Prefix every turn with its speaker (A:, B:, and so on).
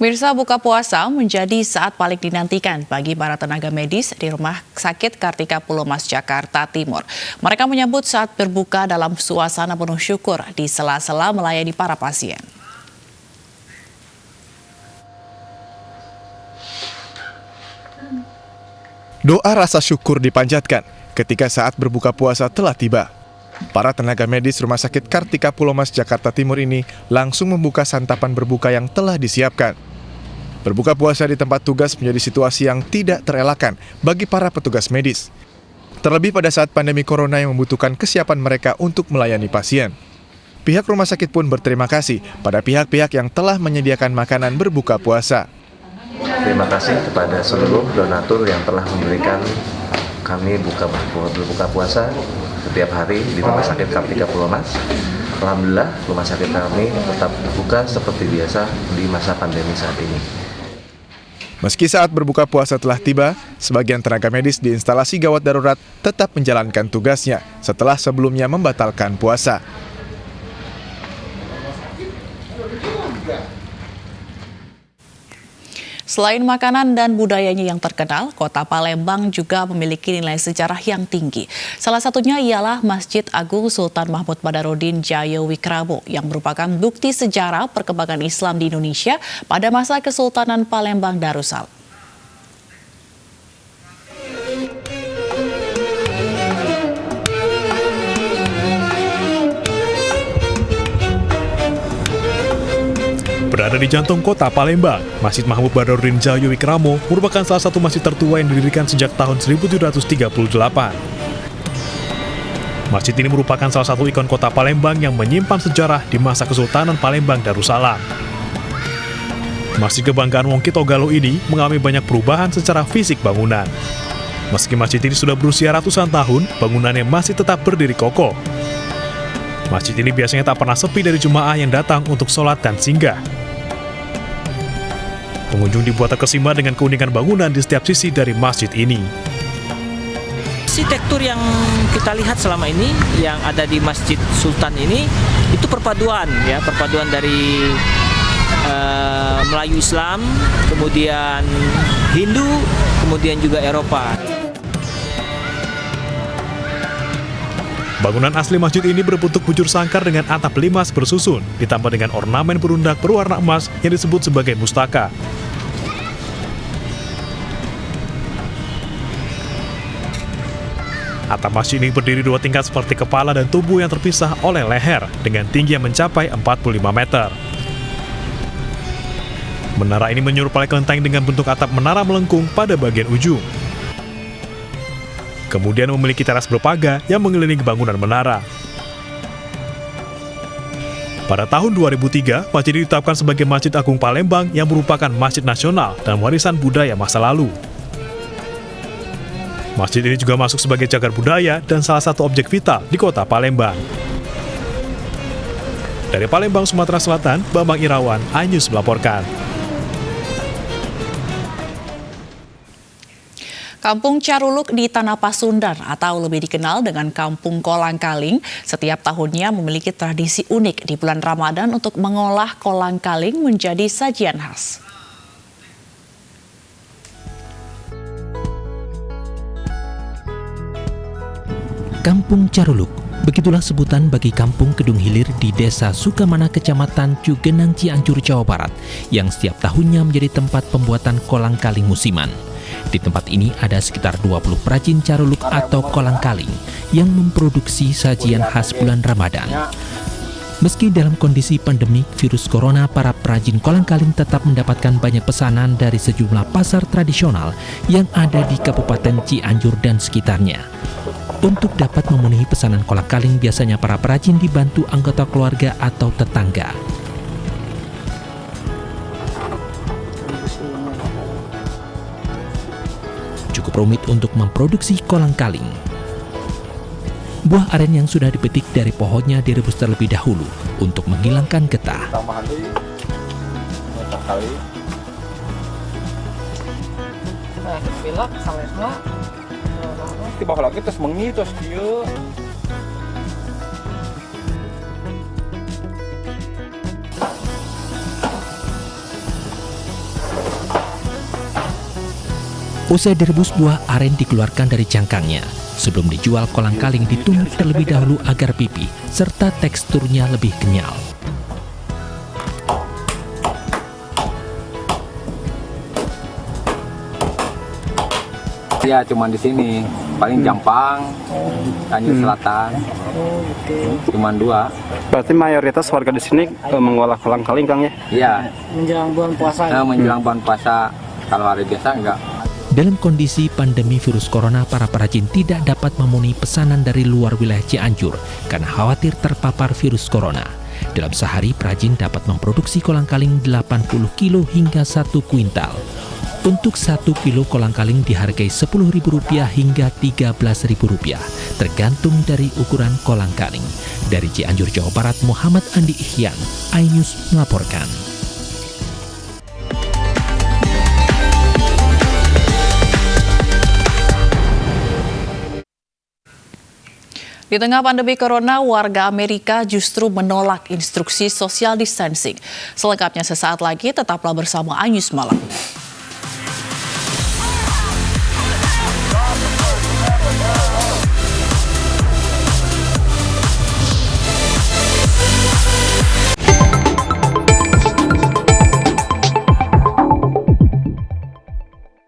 A: Mirsa, buka puasa menjadi saat paling dinantikan bagi para tenaga medis di Rumah Sakit Kartika Pulomas, Jakarta Timur. Mereka menyambut saat berbuka dalam suasana penuh syukur di sela-sela melayani para pasien.
B: Doa rasa syukur dipanjatkan ketika saat berbuka puasa telah tiba. Para tenaga medis Rumah Sakit Kartika Pulomas, Jakarta Timur ini langsung membuka santapan berbuka yang telah disiapkan. Berbuka puasa di tempat tugas menjadi situasi yang tidak terelakkan bagi para petugas medis. Terlebih pada saat pandemi corona yang membutuhkan kesiapan mereka untuk melayani pasien. Pihak rumah sakit pun berterima kasih pada pihak-pihak yang telah menyediakan makanan berbuka puasa.
C: Terima kasih kepada seluruh donatur yang telah memberikan kami berbuka puasa setiap hari di Rumah Sakit Kartika Pulomas. Alhamdulillah, rumah sakit kami tetap buka seperti biasa di masa pandemi saat ini.
B: Meski saat berbuka puasa telah tiba, sebagian tenaga medis di instalasi gawat darurat tetap menjalankan tugasnya setelah sebelumnya membatalkan puasa.
A: Selain makanan dan budayanya yang terkenal, kota Palembang juga memiliki nilai sejarah yang tinggi. Salah satunya ialah Masjid Agung Sultan Mahmud Badarudin Jayawikramo yang merupakan bukti sejarah perkembangan Islam di Indonesia pada masa Kesultanan Palembang Darussalam.
D: Berada di jantung kota Palembang, Masjid Mahmud Badarudin Jayawikramo merupakan salah satu masjid tertua yang didirikan sejak tahun 1738. Masjid ini merupakan salah satu ikon kota Palembang yang menyimpan sejarah di masa Kesultanan Palembang Darussalam. Masjid kebanggaan Wong Kitogalo ini mengalami banyak perubahan secara fisik bangunan. Meski masjid ini sudah berusia ratusan tahun, bangunannya masih tetap berdiri kokoh. Masjid ini biasanya tak pernah sepi dari jemaah yang datang untuk sholat dan singgah. Pengunjung dibuat terkesima dengan keunikan bangunan di setiap sisi dari masjid ini.
E: Arsitektur yang kita lihat selama ini yang ada di Masjid Sultan ini itu perpaduan dari Melayu Islam, kemudian Hindu, kemudian juga Eropa.
D: Bangunan asli masjid ini berbentuk bujur sangkar dengan atap limas bersusun, ditambah dengan ornamen berundak berwarna emas yang disebut sebagai mustaka. Atap masjid ini berdiri 2 tingkat seperti kepala dan tubuh yang terpisah oleh leher dengan tinggi yang mencapai 45 meter. Menara ini menyerupai kelenteng dengan bentuk atap menara melengkung pada bagian ujung. Kemudian memiliki teras berpaga yang mengelilingi bangunan menara. Pada tahun 2003, masjid ditetapkan sebagai Masjid Agung Palembang yang merupakan masjid nasional dan warisan budaya masa lalu. Masjid ini juga masuk sebagai cagar budaya dan salah satu objek vital di kota Palembang. Dari Palembang, Sumatera Selatan, Bambang Irawan, iNews melaporkan.
A: Kampung Caruluk di Tanah Pasundan atau lebih dikenal dengan Kampung Kolang-Kaling setiap tahunnya memiliki tradisi unik di bulan Ramadan untuk mengolah kolang-kaling menjadi sajian khas.
F: Kampung Caruluk, begitulah sebutan bagi kampung Kedung Hilir di Desa Sukamana, Kecamatan Cugenang, Cianjur, Jawa Barat, yang setiap tahunnya menjadi tempat pembuatan kolang-kaling musiman. Di tempat ini ada sekitar 20 perajin caruluk atau kolang-kaling yang memproduksi sajian khas bulan Ramadan. Meski dalam kondisi pandemik virus corona, para perajin kolang-kaling tetap mendapatkan banyak pesanan dari sejumlah pasar tradisional yang ada di Kabupaten Cianjur dan sekitarnya. Untuk dapat memenuhi pesanan kolang-kaling, biasanya para perajin dibantu anggota keluarga atau tetangga. Cukup rumit untuk memproduksi kolang-kaling. Buah aren yang sudah dipetik dari pohonnya direbus terlebih dahulu untuk menghilangkan getah.
G: Tiba lagi terus mengi terus dia.
F: Usai direbus, buah aren dikeluarkan dari cangkangnya. Sebelum dijual, kolang-kaling ditumbuk terlebih dahulu agar pipih, serta teksturnya lebih kenyal.
G: Ya, cuma di sini. Paling Jampang, Anjur Selatan. Cuma 2.
H: Berarti mayoritas warga di sini mengolah kolang-kaling, Kang, ya?
G: Iya.
I: Menjelang bulan puasa.
G: Menjelang bulan puasa. Kalau hari biasa enggak.
F: Dalam kondisi pandemi virus corona, para perajin tidak dapat memenuhi pesanan dari luar wilayah Cianjur karena khawatir terpapar virus corona. Dalam sehari, perajin dapat memproduksi kolang-kaling 80 kilo hingga 1 kuintal. Untuk 1 kilo kolang-kaling dihargai Rp10.000 hingga Rp13.000, tergantung dari ukuran kolang-kaling. Dari Cianjur, Jawa Barat, Muhammad Andi Ihyan, iNews melaporkan.
A: Di tengah pandemi corona, warga Amerika justru menolak instruksi social distancing. Selengkapnya sesaat lagi, tetaplah bersama iNews Malam.